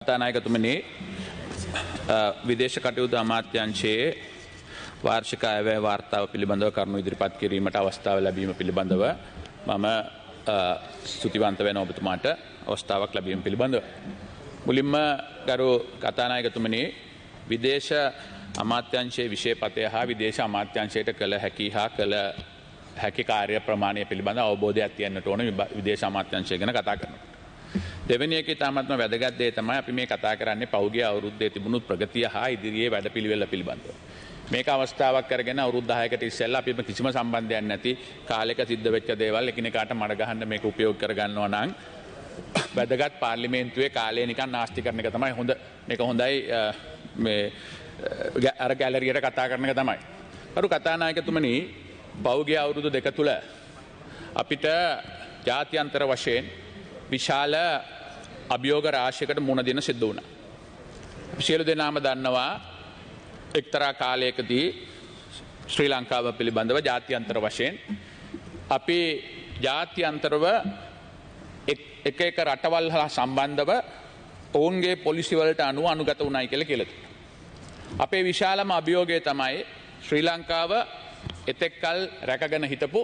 කතානායකතුමනි විදේශ කටයුතු අමාත්‍යාංශයේ වාර්ෂික අයවැය වාර්තාව පිළිබඳව කරුණු ඉදිරිපත් කිරීමට අවස්ථාව ලැබීම පිළිබඳව මම ස්තුතිවන්ත වෙනවා ඔබතුමාට අවස්ථාවක් ලැබීම පිළිබඳව. මුලින්ම ගරු කතානායකතුමනි විදේශ අමාත්‍යාංශයේ විෂයපතය හා විදේශ අමාත්‍යාංශයට කළ හැකි කාර්ය ප්‍රමාණය පිළිබඳව අවබෝධයක් තියෙන්නට ඕන විදේශ අමාත්‍යාංශය ගැන කතා කරනවා. දෙවෙනි එක ඉතාමත්ම වැදගත් දේ තමයි අපි මේ කතා කරන්නේ පෞද්ගලික අවුරුද්දේ තිබුණු ප්‍රගතිය හා ඉදිරියේ වැඩපිළිවෙල පිළිබඳව. මේක අවස්ථාවක් කරගෙන අවුරුදු 10කට ඉස්සෙල්ලා අපි කිසිම සම්බන්ධයක් නැති කාලයක සිද්ධ වෙච්ච දේවල් එකිනෙකාට මඩ ගහන්න මේක උපයෝග කරගන්නවා නම් වැදගත් පාර්ලිමේන්තුවේ කාලය නිකන් නාස්ති කරන එක තමයි හොඳ. මේක හොඳයි මේ අර ගැලරියට කතා කරන එක තමයි. කරු කතානායකතුමනි පෞද්ගලික අවුරුදු දෙක තුල අපිට ජාත්‍යන්තර වශයෙන් විශාල අභියෝග රාශියකට මුහුණ දෙන්න සිද්ධ වුණා. සියලු දෙනාම දන්නවා එක්තරා කාලයකදී ශ්‍රී ලංකාව පිළිබඳව ජාත්‍යන්තර වශයෙන් අපි ජාත්‍යන්තරව එක රටවල් හා සම්බන්ධව ඔවුන්ගේ පොලිසි වලට අනුව අනුගත වුණයි කියලා කියලා තියෙනවා. අපේ විශාලම අභියෝගය තමයි ශ්‍රී ලංකාව එතෙක්කල් රැකගෙන හිටපු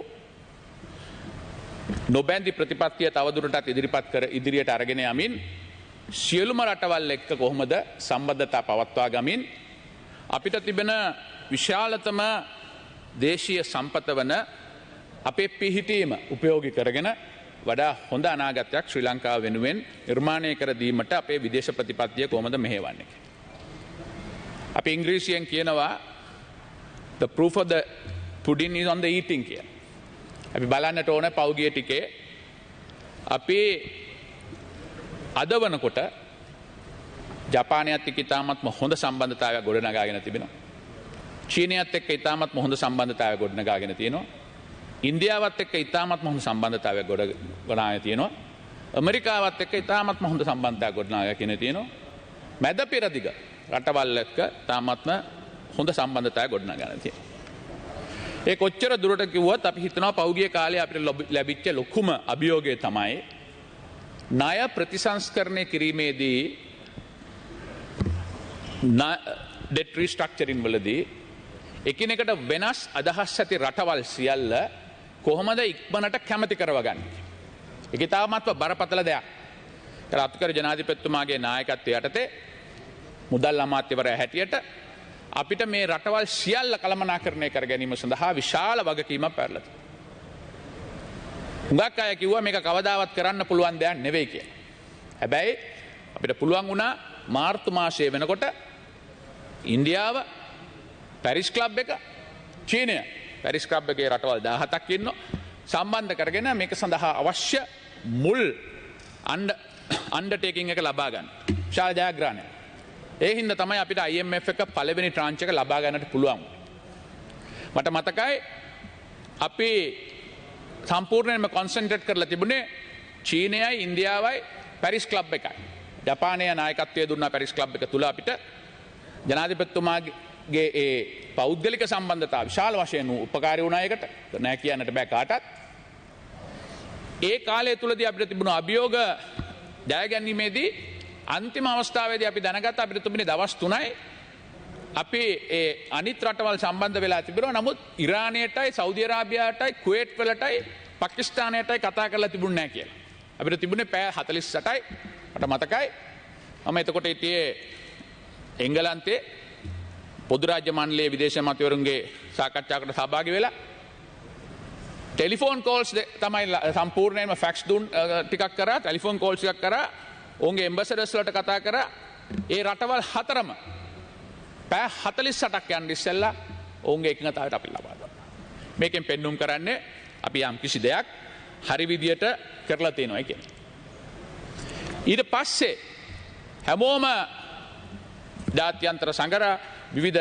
නොබැඳි ප්‍රතිපත්තිය තවදුරටත් ඉදිරියට අරගෙන යමින් සියලුම රටවල් එක්ක කොහොමද සම්බන්ධතා පවත්වා ගමින් අපිට තිබෙන විශාලතම දේශීය සම්පත වන අපේ පිහිටීම උපයෝගී කරගෙන වඩා හොඳ අනාගතයක් ශ්‍රී ලංකාව වෙනුවෙන් නිර්මාණය කර දීමට අපේ විදේශ ප්‍රතිපත්තිය කොහොමද මෙහෙවන්නේ. අපි ඉංග්‍රීසියෙන් කියනවා the proof of the pudding is on the eating කියලා. අපි බලන්නට ඕන පෞද්ගලික ටිකේ අපි අද වනකොට ජපානයත් එක්ක ඉතාමත්ම හොඳ සම්බන්ධතාවයක් ගොඩනගාගෙන තිබෙනවා. චීනයත් එක්ක ඉතාමත්ම හොඳ සම්බන්ධතාවයක් ගොඩනගාගෙන තියෙනවා. ඉන්දියාවත් එක්ක ඉතාමත්ම හොඳ සම්බන්ධතාවයක් ගොඩනගාගෙන තියෙනවා. ඇමරිකාවත් එක්ක ඉතාමත්ම හොඳ සම්බන්ධතාවයක් ගොඩනගාගෙන තියෙනවා. මැද පෙරදිග රටවල් එක්ක ඉතාමත්ම හොඳ සම්බන්ධතාවයක් ගොඩනගාගෙන තියෙනවා. ඒ කොච්චර දුරට කිව්වත් අපි හිතනවා පෞද්ගලික කාලේ අපිට ලැබිච්ච ලොකුම අභියෝගය තමයි ණය ප්‍රතිසංස්කරණය කිරීමේදී ඩෙට් රීස්ට්‍රක්චරින් වලදී එකිනෙකට වෙනස් අදහස් ඇති රටවල් සියල්ල කොහොමද ඉක්මනට කැමති කරවගන්නේ. ඒක තාමත්ම බරපතල දෙයක්. රාත්‍රිකර ජනාධිපතිතුමාගේ නායකත්වය යටතේ මුදල් අමාත්‍යවරයා හැටියට අපිට මේ රටවල් සියල්ල කළමනාකරණය කර ගැනීම සඳහා විශාල වගකීමක් පැවරලා තියෙනවා. හුඟක් අය කිව්වා මේක කවදාවත් කරන්න පුළුවන් දෙයක් නෙවෙයි කියලා. හැබැයි අපිට පුළුවන් වුණා මාර්තු මාසයේ වෙනකොට ඉන්දියාව, පැරිස් ක්ලබ් එක, චීනය, පැරිස් ක්ලබ් එකේ රටවල් 17ක් ඉන්නවා සම්බන්ධ කරගෙන මේක සඳහා අවශ්‍ය මුල් අන්ඩර්ටේකින් එක ලබා ගන්න. විශාල ජයග්‍රහණයක්. ඒ හින්දා තමයි අපිට IMF එක පළවෙනි ට්‍රාන්ච් එක ලබා ගන්නට පුළුවන්. මට මතකයි අපි සම්පූර්ණයෙන්ම කොන්සන්ට්‍රේට් කරලා තිබුණේ චීනයයි ඉන්දියාවයි පැරිස් ක්ලබ් එකයි. ජපානයේ නායකත්වය දුන්නා පැරිස් ක්ලබ් එක තුල අපිට ජනාධිපතිතුමාගේ ඒ පෞද්ගලික සම්බන්ධතාව විශාල වශයෙන් උපකාරී වුණා ඒකට. නෑ කියන්නට බෑ කාටවත්. ඒ කාලය තුලදී අපිට තිබුණු අභියෝග ජය ගැනීමේදී අන්තිම අවස්ථාවේදී අපි දැනගත්ත අපිට තිබුණේ දවස් 3යි අපි ඒ අනිත් රටවල් සම්බන්ධ වෙලා තිබුණා. නමුත් ඉරානයටයි සෞදි අරාබියාවටයි කුවේට් වලටයි පාකිස්තානයටයි කතා කරලා තිබුණේ නැහැ කියලා. අපිට තිබුණේ පැය 48යි. මට මතකයි මම එතකොට හිටියේ එංගලන්තේ පොදු රාජ්‍ය මණ්ඩලයේ විදේශ මන්ත්‍රීවරුන්ගේ සාකච්ඡාවකට සහභාගී වෙලා ටෙලිෆෝන් කෝල්ස් තමයි සම්පූර්ණයෙන්ම ෆැක්ස් ටිකක් කරා ටෙලිෆෝන් කෝල්ස් ටිකක් කරා ඔවුන්ගේ එම්බැසඩර්ස් වලට කතා කරා ඒ රටවල් හතරම පැය 48ක් යන ඉස්සෙල්ලා ඔවුන්ගේ එකඟතාවයට අපි ලබා දුන්නා. මේකෙන් පෙන්눔 කරන්නේ අපි යම් කිසි දෙයක් හරි විදියට කරලා තියෙනවා කියන්නේ. ඊට පස්සේ හැමෝම ජාත්‍යන්තර සංගරා විවිධ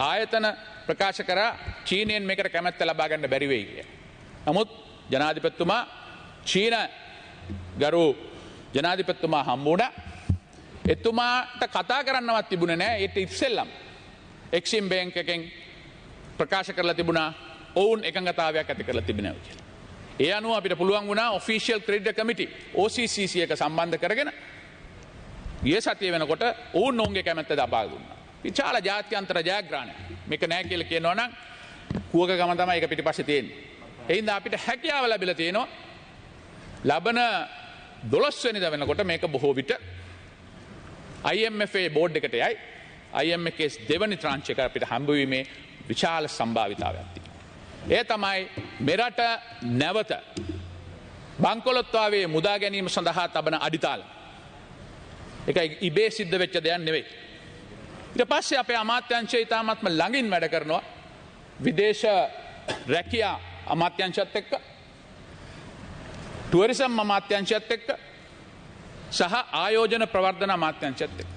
ආයතන ප්‍රකාශ කරා චීනයෙන් මේකට කැමැත්ත ලබා ගන්න බැරි වෙයි කියලා. නමුත් ජනාධිපතිතුමා චීන ගරු ජනාධිපතිතුමා හම්බුණා. එතුමාට කතා කරන්නවත් තිබුණේ නැහැ. ඒත් ඉස්සෙල්ලම එක්සිම් බැංක් එකෙන් ප්‍රකාශ කරලා තිබුණා ඔවුන් එකඟතාවයක් ඇති කරලා තිබෙනවා කියලා. ඒ අනුව අපිට පුළුවන් වුණා ඔෆිෂියල් ක්‍රෙඩිට් කමිටි OCCC එක සම්බන්ධ කරගෙන ගිය සතිය වෙනකොට ඔවුන් ඔවුන්ගේ කැමැත්ත දබා දුන්නා. විශාල ජාත්‍යන්තර ජයග්‍රහණයක්. මේක නෑ කියලා කියනවා නම් කුවක ගම තමයි ඒක පිටිපස්සේ තියෙන්නේ. ඒ හින්දා අපිට හැකියාව ලැබිලා තියෙනවා. ලබන 12 වෙනිදා වෙනකොට මේක බොහෝ විට IMF බෝඩ් එකට යයි. IMF දෙවනි ට්‍රාන්ච් එක අපිට හම්බවීමේ විශාල සම්භාවිතාවයක් තියෙනවා. ඒ තමයි මෙරට නැවත බංකොලොත්වාවේ මුදා ගැනීම සඳහා තබන අඩිතාල. ඒක ඉබේ සිද්ධ වෙච්ච දෙයක් නෙවෙයි. ඊට පස්සේ අපේ අමාත්‍යාංශය ඉතාමත්ම ළඟින් වැඩ කරනවා විදේශ රැකියා අමාත්‍යාංශයත් එක්ක, ටුවරිසම් අමාත්‍යාංශයත් එක්ක සහ ආයෝජන ප්‍රවර්ධන අමාත්‍යාංශයත් එක්ක.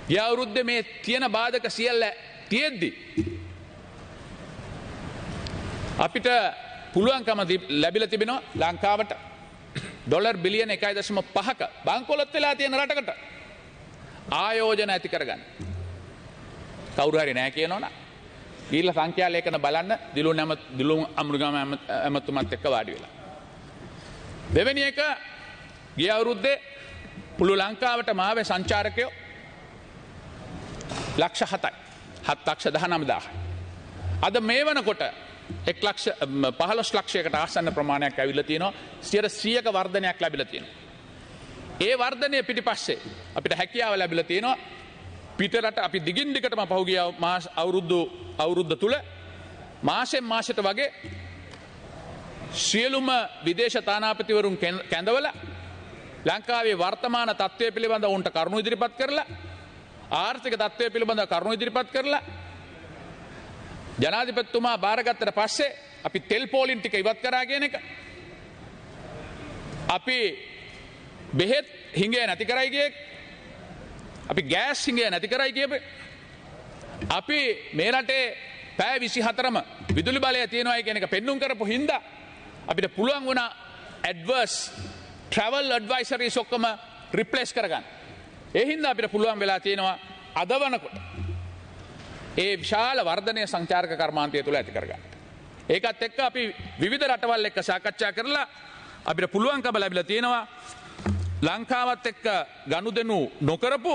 ගිය අවුරුද්දේ මේ තියෙන බාධක සියල්ල තියෙද්දි අපිට පුළුවන්කම ලැබිලා තිබෙනවා ලංකාවට ඩොලර් බිලියන 1.5ක බංකොලොත් වෙලා තියෙන රටකට ආයෝජන ඇති කරගන්න. කවුරු හරි නැහැ කියනවනම් ඊළඟ සංඛ්‍යා ලේඛන බලන්න දිලුම් අමරුගම ඇමතුමත් එක්ක වාඩි වෙලා. දෙවෙනි එක ගිය අවුරුද්දේ පුළු ලංකාවට මාවේ සංචාරකයෝ ලක්ෂ 7යි. 7,19,000. අද මේ වෙනකොට 15 ලක්ෂයකට ආසන්න ප්‍රමාණයක් ඇවිල්ලා තියෙනවා. 100ක වර්ධනයක් ලැබිලා තියෙනවා. ඒ වර්ධනය පිටිපස්සේ අපිට හැකියාව ලැබිලා තියෙනවා. පිටරට අපි දිගින් දිගටම පහුගිය අවුරුද්ද තුල මාසෙන් මාසෙට වගේ සියලුම විදේශ තානාපතිවරුන් කැඳවලා ලංකාවේ වර්තමාන තත්ත්වය පිළිබඳව උන්ට කරුණු ඉදිරිපත් කරලා ආර්ථික තත්ත්වය පිළිබඳව කරුණු ඉදිරිපත් කරලා ජනාධිපතිතුමා බාරගත්තට පස්සේ අපි තෙල් පෝලින් ටික ඉවත් කරා කියන එක, අපි බෙහෙත් හිඟය නැති කරයි කියේ, අපි ගෑස් හිඟය නැති කරයි කියපේ, අපි මේ රටේ පැය 24ම විදුලි බලය තියෙනවායි කියන එක පෙන්눔 කරපු හින්දා අපිට පුළුවන් වුණා ඇඩ්වර්ස් ට්‍රැවල් ඇඩ්වයිසරිස් ඔක්කොම රිප්ලේස් කරගන්න. ඒ හින්දා අපිට පුළුවන් වෙලා තියෙනවා අද වනකොට ඒ විශාල වර්ධනය සංචාරක කර්මාන්තය තුළ ඇති කරගන්න. ඒකත් එක්ක අපි විවිධ රටවල් එක්ක සාකච්ඡා කරලා අපිට පුළුවන්කම ලැබිලා තියෙනවා ලංකාවත් එක්ක ගනුදෙනු නොකරපු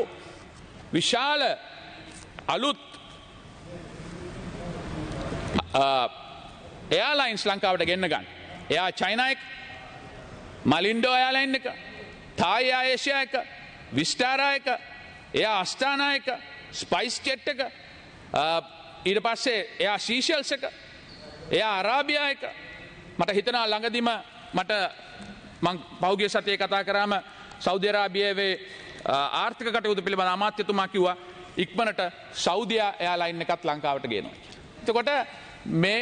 විශාල අලුත් එයාලයින්ස් ලංකාවට ගෙන්න ගන්න. එයා චයිනා එක, මලින්ඩෝ එයාලයින් එක, තායි ආයේෂියා එක, විස්ටාරා එක, එයා අස්ටානා එක, ස්පයිස් ජෙට් එක, ඊට පස්සේ එයා සීෂෙල්ස් එක, එයා අරාබියා එක. මට හිතනවා ළඟදිම මට මං පහුගිය සතියේ කතා කරාම සෞදි අරාබියාවේ ආර්ථික කටයුතු පිළිබඳ අමාත්‍යතුමා කිව්වා ඉක්මනට සෞදියා එයාලයින් එකත් ලංකාවට ගේනවා කියලා. එතකොට මේ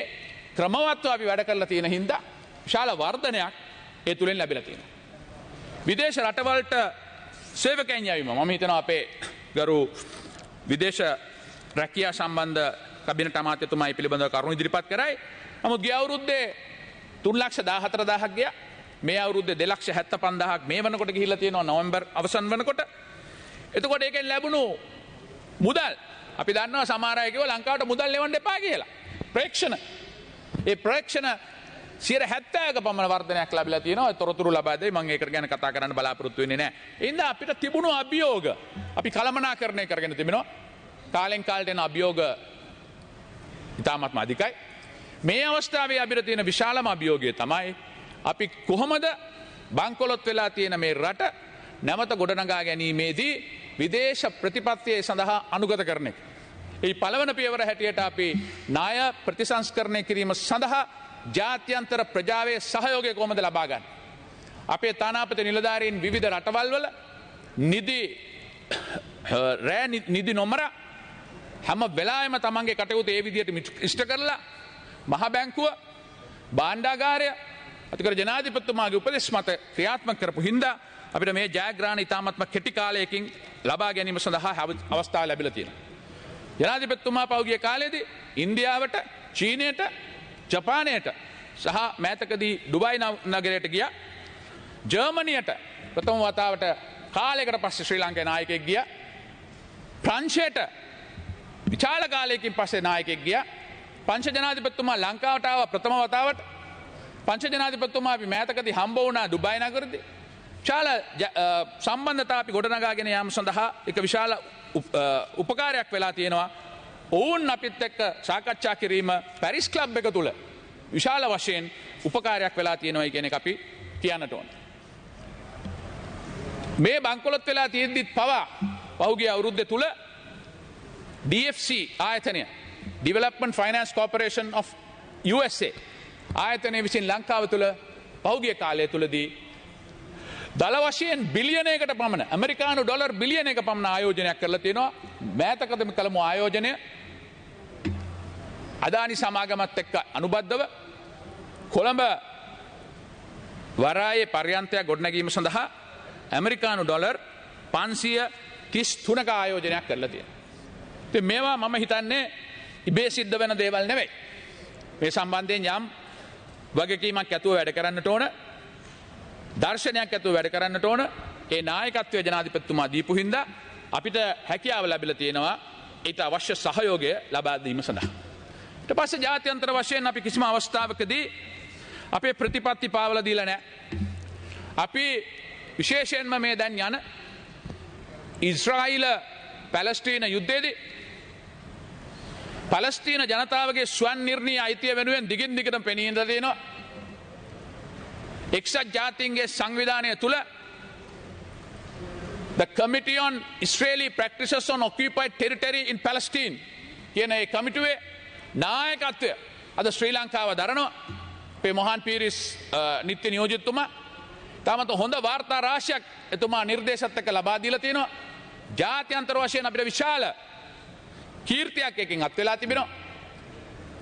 ක්‍රමවත්ව අපි වැඩ කරලා තියෙන හින්දා විශාල වර්ධනයක් ඒ තුලින් ලැබිලා තියෙනවා. විදේශ රටවලට සේවකයන් යවීම මම හිතනවා අපේ ගරු විදේශ රැකියා සම්බන්ධ කැබිනට් අමාත්‍යතුමා පිළිබඳව කරුණු ඉදිරිපත් කරයි. නමුත් ගිය අවුරුද්දේ 3,14,000ක් ගියා. මේ අවුරුද්දේ 2,75,000ක් මේ වෙනකොට ගිහිල්ලා තියෙනවා නොවැම්බර් අවසන් වෙනකොට. එතකොට ඒකෙන් ලැබුණු මුදල් අපි දන්නවා සමහර අය කිව්වා ලංකාවට මුදල් ලෙවන්න එපා කියලා. ප්‍රේක්ෂණ. ඒ ප්‍රේක්ෂණ 70ක පමණ වර්ධනයක් ලැබිලා තියෙනවා. තොරතුරු ලබා දෙයි. මම ඒකට ගැන කතා කරන්න බලාපොරොත්තු වෙන්නේ නැහැ. ඒ හින්දා අපිට තිබුණු අභියෝග අපි කළමනාකරණය කරගෙන තිබෙනවා. කාලෙන් කාලට එන අභියෝග ඉතාමත්ම අධිකයි. මේ අවස්ථාවේ අපිට තියෙන විශාලම අභියෝගය තමයි අපි කොහොමද බංකොලොත් වෙලා තියෙන මේ රට නැවත ගොඩනගා ගැනීමේදී විදේශ ප්‍රතිපත්තිය සඳහා අනුගත කරන එක. ඒ පළවන පියවර හැටියට අපි ණය ප්‍රතිසංස්කරණය කිරීම සඳහා ජාත්‍යන්තර ප්‍රජාවේ සහයෝගය කොහොමද ලබා ගන්න. අපේ තානාපති නිලධාරීන් විවිධ රටවල් වල නිදි නොමර හැම වෙලාවෙම තමන්ගේ කටයුතු ඒ විදිහට ඉෂ්ට කරලා මහ බැංකුව භාණ්ඩාගාරය අතිකර ජනාධිපතිතුමාගේ උපදෙස් මත ක්‍රියාත්මක කරපු හින්දා අපිට මේ ජයග්‍රහණ ඉතාමත්ම කෙටි කාලයකින් ලබා ගැනීම සඳහා අවස්ථාව ලැබිලා තියෙනවා. ජනාධිපතිතුමා පහුගිය කාලේදී ඉන්දියාවට, චීනයට, ජපානයට සහ මෑතකදී ඩුබායි නගරයට ගියා. ජර්මනියට ප්‍රථම වතාවට කාලයකට පස්සේ ශ්‍රී ලංකාවේ නායකයෙක් ගියා. ප්‍රංශයට විශාල කාලයකින් පස්සේ නායකයෙක් ගියා. පංච ජනාධිපතිතුමා ලංකාවට ආව ප්‍රථම වතාවට. පංච ජනාධිපතිතුමා අපි මෑතකදී හම්බ වුණා ඩුබායි නගරෙදී. ශාල සම්බන්ධතා අපි ගොඩනගාගෙන යාම සඳහා එක විශාල උපකාරයක් වෙලා තියෙනවා. ඔවුන් අපිත් එක්ක සාකච්ඡා කිරීම පැරිස් ක්ලබ් එක තුල විශාල වශයෙන් උපකාරයක් වෙලා තියෙනවා කියන එක අපි කියන්නට ඕන. මේ බංකොලොත් වෙලා තියෙද්දිත් පවා පහුගිය අවුරුද්ද තුල DFC ආයතනය Development Finance Corporation of USA ආයතනය විසින් ලංකාව තුල පහුගිය කාලය තුලදී දල වශයෙන් බිලියනයකට පමණ ඇමරිකානු ඩොලර් බිලියනයක පමණ ආයෝජනයක් කරලා තියෙනවා. මෑතකදම කළමු ආයෝජනය අදානි සමාගමත් එක්ක අනුබද්ධව කොළඹ වරායේ පර්යන්තයක් ගොඩනැගීම සඳහා ඇමරිකානු ඩොලර් 533ක ආයෝජනයක් කරලා තියෙනවා. ඉතින් මේවා මම හිතන්නේ ඉබේ සිද්ධ වෙන දේවල් නෙවෙයි. මේ සම්බන්ධයෙන් යම් වගකීමක් ඇතුව වැඩ කරන්නට ඕන. දර්ශනයක් ඇතුව වැඩ කරන්නට ඕන. ඒ නායකත්වය ජනාධිපතිතුමා දීපු හින්දා අපිට හැකියාව ලැබිලා තියෙනවා ඊට අවශ්‍ය සහයෝගය ලබා දීම සඳහා. ඊට පස්සේ ජාත්‍යන්තර වශයෙන් අපි කිසිම අවස්ථාවකදී අපේ ප්‍රතිපත්ති පාවලා දීලා නැහැ. අපි විශේෂයෙන්ම මේ දැන් යන ඊශ්‍රායල පැලස්තීන යුද්ධයේදී පැලස්තීන ජනතාවගේ ස්වයං නිර්ණීය අයිතිය වෙනුවෙන් දිගින් දිගටම පෙනී ඉඳලා තියෙනවා. එක්සත් ජාතීන්ගේ සංවිධානය තුල the Committee on Israeli Practices on Occupied Territory in Palestine කියන ඒ කමිටුවේ නායකත්වය අද ශ්‍රී ලංකාව දරනවා. අපේ මොහන් පීරිස් නිත්‍ය නියෝජිතතුමා තාමත් හොඳ වාර්තා රාශියක් එතුමා නිර්දේශත් එක්ක ලබා දීලා තියෙනවා. ජාත්‍යන්තර වශයෙන් අපිට විශාල කීර්තියක් එකකින් අත් වෙලා තිබෙනවා.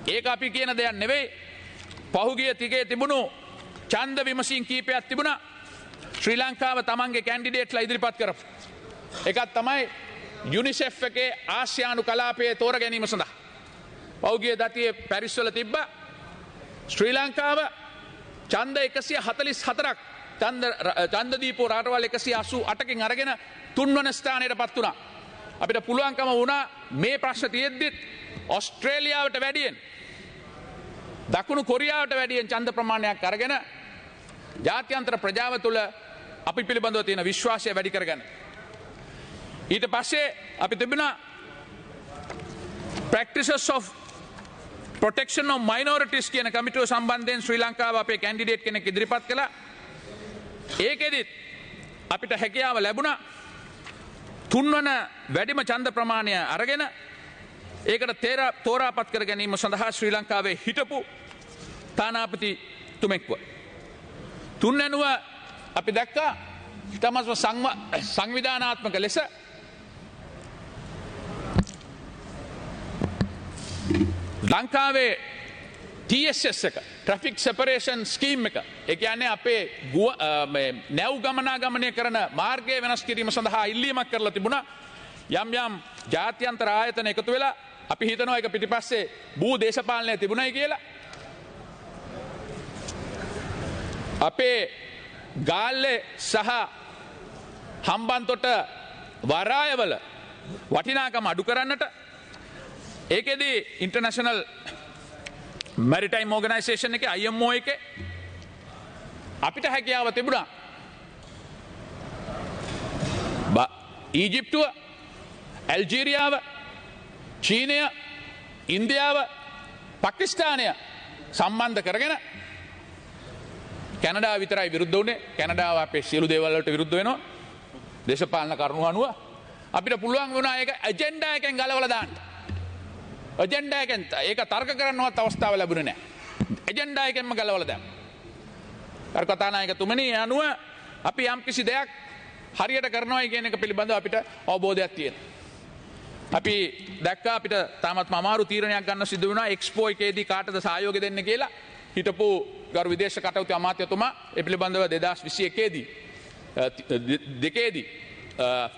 ඒක අපි කියන දෙයක් නෙවෙයි. පහුගිය තිකේ තිබුණු ඡන්ද විමසීම් කීපයක් තිබුණා. ශ්‍රී ලංකාව තමන්ගේ කැන්ඩිඩේට්ලා ඉදිරිපත් කරපු. එකක් තමයි යුනිසෙෆ් එකේ ආසියානු කලාපයේ තෝර ගැනීම සඳහා. පහුගිය දතියේ පැරිස් වල තිබ්බා ශ්‍රී ලංකාව ඡන්ද 144ක් ඡන්ද දීපෝ රටවල් 188කින් අරගෙන 3 වන ස්ථානයට පත් වුණා. අපිට පුළුවන්කම වුණා මේ ප්‍රශ්න තියෙද්දිත් ඕස්ට්‍රේලියාවට වැඩියෙන් දකුණු කොරියාවට වැඩියෙන් ඡන්ද ප්‍රමාණයක් අරගෙන ජාත්‍යන්තර ප්‍රජාව තුළ අපි පිළිබඳව තියෙන විශ්වාසය වැඩි කරගන්න. ඊට පස්සේ අපි තිබුණා Practices of Protection of Minorities කියන කමිටුව සම්බන්ධයෙන් ශ්‍රී ලංකාව අපේ කැන්ඩිඩේට් කෙනෙක් ඉදිරිපත් කළා. ඒකෙදිත් අපිට හැකියාව ලැබුණා 3 වන වැඩිම ඡන්ද ප්‍රමාණය අරගෙන ඒකට තෝරාපත් කර ගැනීම සඳහා ශ්‍රී ලංකාවේ හිටපු තානාපති තුමෙක්ව 3 වෙනුව අපි දැක්කා තමස්ව සංවිධානාත්මක ලෙස ලංකාවේ TSS එක ට්‍රැෆික් සෙපරේෂන් ස්කීම් එක ඒ කියන්නේ අපේ නැව් ගමනාගමනය කරන මාර්ගය වෙනස් කිරීම සඳහා ඉල්ලීමක් කරලා තිබුණා. යම් යම් ජාත්‍යන්තර ආයතන එකතු වෙලා අපි හිතනවා ඒක පිටිපස්සේ භූ දේශපාලනය තිබුණයි කියලා. අපේ ගාල්ලේ සහ හම්බන්තොට වරායවල වටිනාකම අඩු කරන්නට ඒකෙදී ඉන්ටර්නැෂනල් මැරිටයිම් ඕගනයිසේෂන් එකේ IMO එකේ අපිට හැකියාව තිබුණා ඊජිප්තුව ඇල්ජීරියාව චීනය ඉන්දියාව පාකිස්තානය සම්බන්ධ කරගෙන කැනඩාව විතරයි විරුද්ධ වුණේ. කැනඩාව අපේ සියලු දේවල් වලට විරුද්ධ වෙනවා දේශපාලන කරුණු අනුව. අපිට පුළුවන් වුණා ඒක ඇජෙන්ඩා එකෙන් ගලවලා දාන්න. ඇජෙන්ඩා එකෙන් ඒක තර්ක කරන්නවත් අවස්ථාව ලැබුණේ නැහැ. ඇජෙන්ඩා එකෙන්ම ගලවලා දැම්මා. අර කතානායකතුමනි අනුව අපි යම් කිසි දෙයක් හරියට කරනවායි කියන එක පිළිබඳව අපිට අවබෝධයක් තියෙනවා. අපි දැක්කා අපිට තාමත්ම අමාරු තීරණයක් ගන්න සිදු වෙනවා එක්ස්පෝ එකේදී කාටද සහයෝගය දෙන්න කියලා. හිටපු ගරු විදේශ කටයුතු අමාත්‍යතුමා ඒ පිළිබඳව 2021 දෙකේදී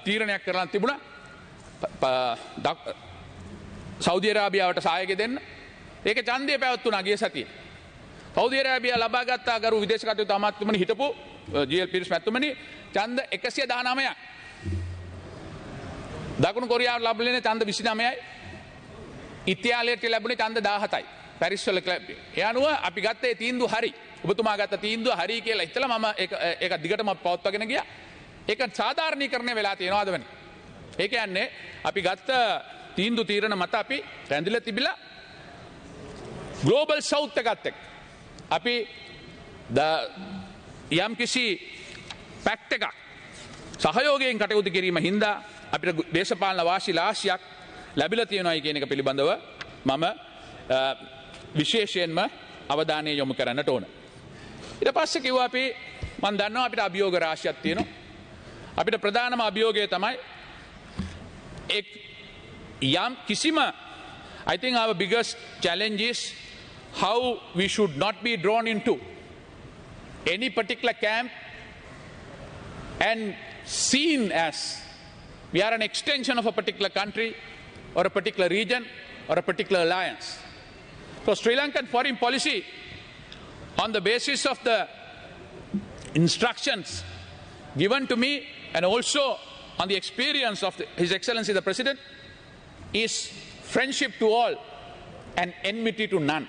තීරණයක් කරලා තිබුණා සෞදි අරාබියාවට සහායක දෙන්න. ඒක ඡන්දය පැවැත්වුණා ගිය සතියේ. සෞදි අරාබියාව ලබාගත් ගරු විදේශ කටයුතු අමාත්‍යතුමනි හිටපු ජී.එල්. පීරිස් මැතිතුමනි ඡන්ද 119ක්. දකුණු කොරියාවට ලැබුණේ ඡන්ද 29යි. ඉතාලියට ලැබුණේ ඡන්ද 17යි. පැරිස් වල ක්ලබ් එක. ඒ අනුව අපි ගත්තේ තීන්දුව හරි. ඔබතුමා ගත්ත තීන්දුව හරි කියලා හිතලා මම ඒක දිගටම පවත්වාගෙන ගියා. ඒක සාධාරණීකරණය වෙලා තියෙනවාද වෙන්නේ. ඒ කියන්නේ අපි ගත්ත තීන්දුව තීරණ මත අපි රැඳිලා තිබිලා ග්ලෝබල් සවුත් එකත් එක්ක අපි යම් කිසි පැක්ට් එකක් සහයෝගයෙන් කටයුතු කිරීම හින්දා අපිට දේශපාලන වාසි රාශියක් ලැබිලා තියෙනවායි කියන එක පිළිබඳව මම විශේෂයෙන්ම අවධානය යොමු කරන්නට ඕන. ඊට පස්සේ කිව්වා අපි මම දන්නවා අපිට අභියෝග රාශියක් තියෙනවා. අපිට ප්‍රධානම අභියෝගය තමයි යම් කිසිම I think our biggest challenge is how we should not be drawn into any particular camp and seen as we are an extension of a particular country or a particular region or a particular alliance. So Sri Lankan foreign policy, on the basis of the instructions given to me and also on the experience of His Excellency the President, is friendship to all and enmity to none.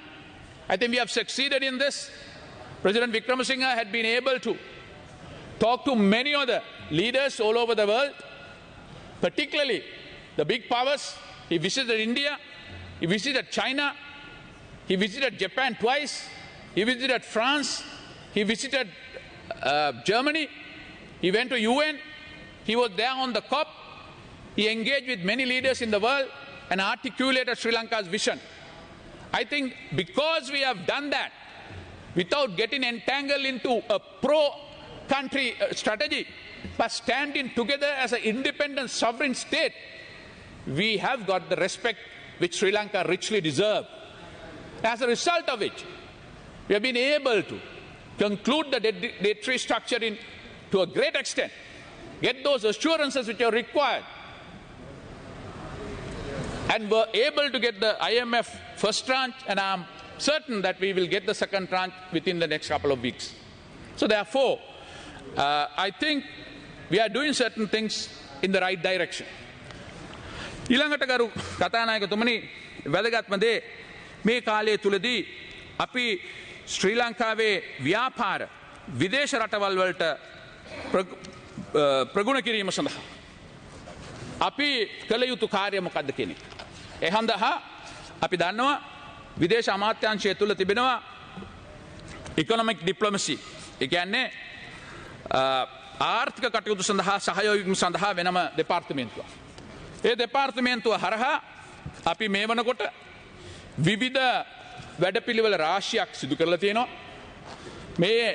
I think we have succeeded in this. President Wickremesinghe had been able to talk to many other leaders all over the world, particularly the big powers. He visited India, he visited China, he visited Japan twice, he visited France, he visited Germany, he went to UN, he was there on the COP, he engaged with many leaders in the world and articulated Sri Lanka's vision. I think because we have done that, without getting entangled into a pro-country strategy, but standing together as an independent sovereign state, we have got the respect which Sri Lanka richly deserves. As a result of which, we have been able to conclude the debt restructuring to a great extent, get those assurances which are required, and were able to get the IMF first tranche, and I'm certain that we will get the second tranche within the next couple of weeks. So therefore, I think we are doing certain things in the right direction. ඊළඟට ගරු කතානායකතුමනි වැදගත්ම දේ මේ කාලය තුලදී අපි ශ්‍රී ලංකාවේ ව්‍යාපාර විදේශ රටවල් වලට ප්‍රගුණ කිරීම සඳහා අපි කළ යුතු කාර්ය මොකක්ද කියන එක. ඒ හන්දහා අපි දන්නවා විදේශ අමාත්‍යාංශය තුල තිබෙනවා ඉකොනොමික් ඩිප්ලොමසි. ඒ කියන්නේ ආර්ථික කටයුතු සඳහා සහයෝගය සඳහා වෙනම දෙපාර්තමේන්තුවක්. ඒ දෙපාර්තමේන්තුව හරහා අපි මේ වනකොට විවිධ වැඩපිළිවෙල රාශියක් සිදු කරලා තියෙනවා. මේ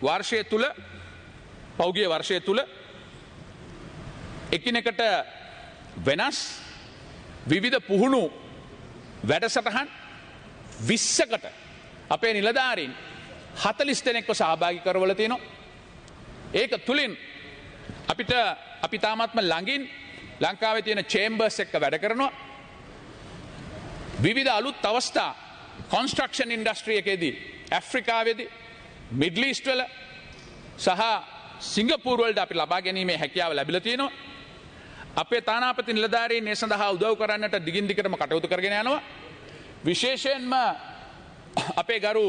වර්ෂය තුල පෞගිය වර්ෂය තුල එකිනෙකට වෙනස් විවිධ පුහුණු වැඩසටහන් 20කට අපේ නිලධාරීන් 40 දෙනෙක්ව සහභාගී කරවලා තියෙනවා. ඒක තුලින් අපිට අපි තාමත්ම ළඟින් ලංකාවේ තියෙන චේම්බර්ස් එක්ක වැඩ කරනවා. විවිධ අලුත් අවස්ථා කන්ස්ට්‍රක්ෂන් ඉන්ඩස්ට්‍රි එකේදී ඇෆ්‍රිකාවේදී මිඩ්ල් ඊස්ට් වල සහ සිංගප්පූරු වලට අපි ලබා ගැනීමේ හැකියාව ලැබිලා තියෙනවා. අපේ තානාපති නිලධාරීන් මේ සඳහා උදව් කරන්නට දිගින් දිගටම කටයුතු කරගෙන යනවා. විශේෂයෙන්ම අපේ ගරු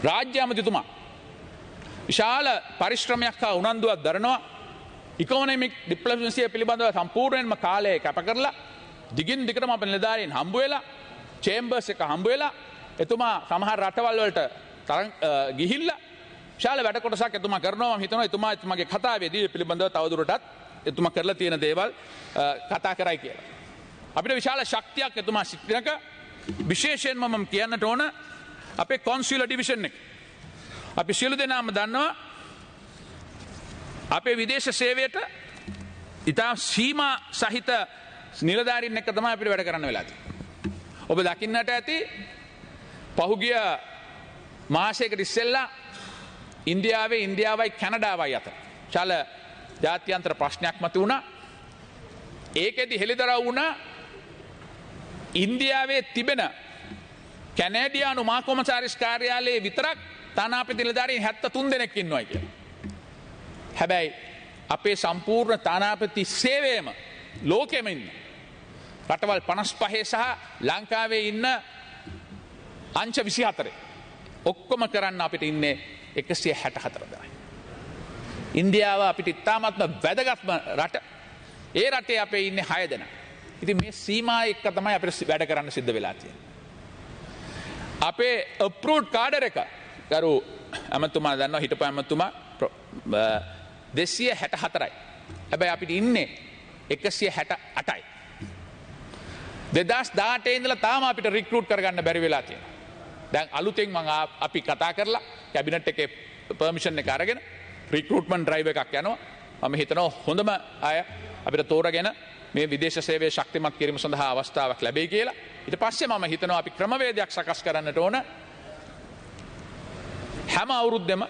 රාජ්‍ය අමාත්‍යතුමා විශාල පරිශ්‍රමයක් හා උනන්දුවක් දරනවා. ඉකොනොමික් ඩිප්ලොමසිය පිළිබඳව සම්පූර්ණයෙන්ම කාලය කැප කරලා දිගින් දිගටම අපේ නිලධාරීන් හම්බ වෙලා චේම්බර්ස් එක හම්බ වෙලා එතුමා සමහර රටවල් වලට ගිහිල්ලා විශාල වැඩ කොටසක් එතුමා කරනවා. මම හිතනවා එතුමාගේ කතාවේදී පිළිබඳව තවදුරටත් එතුමා කරලා තියෙන දේවල් කතා කරයි කියලා. අපිට විශාල ශක්තියක් එතුමා සිටිනක විශේෂයෙන්ම මම කියන්නට ඕන අපේ කොන්සියුලර් ඩිවිෂන් එක. අපි සියලු දෙනාම දන්නවා අපේ විදේශ සේවයට ඉතා සීමා සහිත නිලධාරීන් එක්ක තමයි අපිට වැඩ කරන්න වෙලා තියෙන්නේ. ඔබ දකින්නට ඇති පහුගිය මාසයකට ඉස්සෙල්ලා ඉන්දියාවයි කැනඩාවයි අතර චල ජාත්‍යන්තර ප්‍රශ්නයක් මත වුණා. ඒකෙදි හෙළිදරව් වුණා ඉන්දියාවේ තිබෙන කැනේඩියානු මහා කොමසාරිස් කාර්යාලයේ විතරක් තානාපති නිලධාරීන් 73 දෙනෙක් ඉන්නවා කියලා. හැබැයි අපේ සම්පූර්ණ තානාපති සේවයම ලෝකෙම ඉන්න රටවල් 55 සහ ලංකාවේ ඉන්න අංශ 24 ඔක්කොම කරන්න අපිට ඉන්නේ 164 දෙනයි. ඉන්දියාව අපිට ඉතාමත්ම වැදගත්ම රට. ඒ රටේ අපේ ඉන්නේ 6 දෙනා. ඉතින් මේ සීමා එක්ක තමයි අපිට වැඩ කරන්න සිද්ධ වෙලා තියෙන්නේ. අපේ අප්‍රූව්ඩ් කාඩර් එක ගරු ඇමතුමා දන්නවා හිටපු ඇමතුමා 264යි. හැබැයි අපිට ඉන්නේ 168යි. 2018 ඉඳලා තාම අපිට රික්‍රූට් කරගන්න බැරි වෙලා තියෙනවා. දැන් අලුතෙන් අපි කතා කරලා කැබිනට් එකේ පර්මිෂන් එක අරගෙන රික්‍රූට්මන්ට් ඩ්‍රයිව් එකක් යනවා. මම හිතනවා හොඳම අය අපිට තෝරගෙන මේ විදේශ සේවය ශක්තිමත් කිරීම සඳහා අවස්ථාවක් ලැබෙයි කියලා. ඊට පස්සේ මම හිතනවා අපි ක්‍රමවේදයක් සකස් කරන්නට ඕන. හැම අවුරුද්දෙම